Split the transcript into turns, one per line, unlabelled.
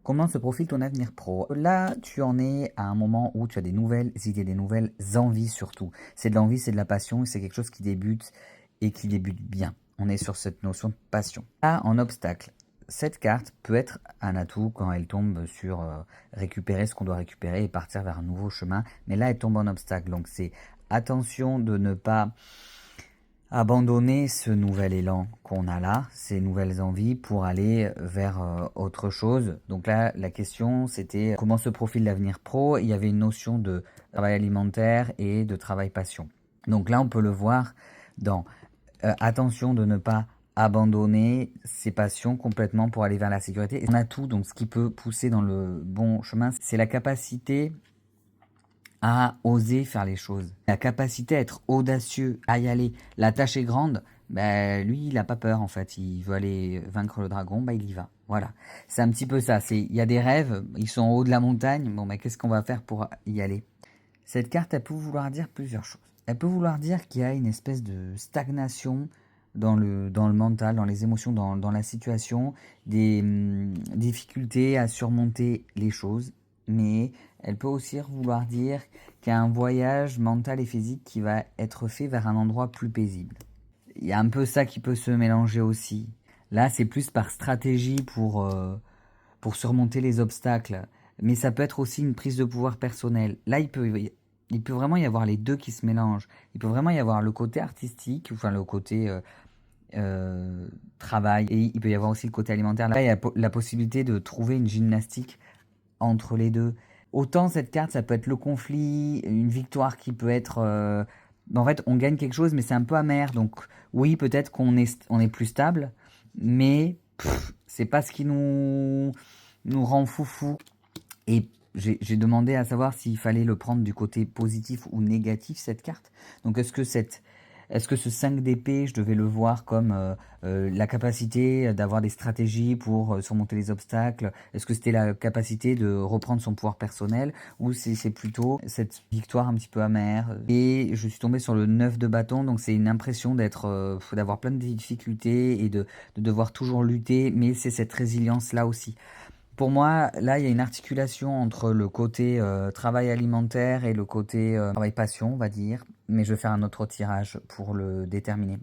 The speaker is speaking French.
Comment se profile ton avenir pro? Là, tu en es à un moment où tu as des nouvelles idées, des nouvelles envies surtout. C'est de l'envie, c'est de la passion, et c'est quelque chose qui débute et qui débute bien. On est sur cette notion de passion. Là, en obstacle, cette carte peut être un atout quand elle tombe sur récupérer ce qu'on doit récupérer et partir vers un nouveau chemin. Mais là, elle tombe en obstacle. Donc c'est attention de ne pas abandonner ce nouvel élan qu'on a là, ces nouvelles envies pour aller vers autre chose. Donc là, la question, c'était comment se profile l'avenir pro. Il y avait une notion de travail alimentaire et de travail passion. Donc là, on peut le voir dans attention de ne pas abandonner ses passions complètement pour aller vers la sécurité. Et on a tout, donc ce qui peut pousser dans le bon chemin, c'est la capacité à oser faire les choses, la capacité à être audacieux, à y aller. La tâche est grande, ben, lui, il n'a pas peur en fait. Il veut aller vaincre le dragon, ben, il y va. Voilà. C'est un petit peu ça. Il y a des rêves, ils sont en haut de la montagne. Bon, ben, qu'est-ce qu'on va faire pour y aller? Cette carte, elle peut vouloir dire plusieurs choses. Elle peut vouloir dire qu'il y a une espèce de stagnation dans le mental, dans les émotions, dans la situation, des difficultés à surmonter les choses, mais elle peut aussi vouloir dire qu'il y a un voyage mental et physique qui va être fait vers un endroit plus paisible. Il y a un peu ça qui peut se mélanger aussi. Là, c'est plus par stratégie pour surmonter les obstacles, mais ça peut être aussi une prise de pouvoir personnelle. Là, il peut vraiment y avoir les deux qui se mélangent. Il peut vraiment y avoir le côté artistique, enfin le côté travail, et il peut y avoir aussi le côté alimentaire. Là, il y a la possibilité de trouver une gymnastique entre les deux. Autant cette carte, ça peut être le conflit, une victoire qui peut être... en fait, on gagne quelque chose, mais c'est un peu amer. Donc oui, peut-être qu'on est plus stable, mais c'est pas ce qui nous rend foufou. Et j'ai demandé à savoir s'il fallait le prendre du côté positif ou négatif, cette carte. Donc est-ce que ce 5 d'épée, je devais le voir comme la capacité d'avoir des stratégies pour surmonter les obstacles? Est-ce que c'était la capacité de reprendre son pouvoir personnel? Ou c'est plutôt cette victoire un petit peu amère? Et je suis tombé sur le 9 de bâton, donc c'est une impression d'avoir plein de difficultés et de devoir toujours lutter, mais c'est cette résilience-là aussi. Pour moi, là, il y a une articulation entre le côté travail alimentaire et le côté travail passion, on va dire. Mais je vais faire un autre tirage pour le déterminer.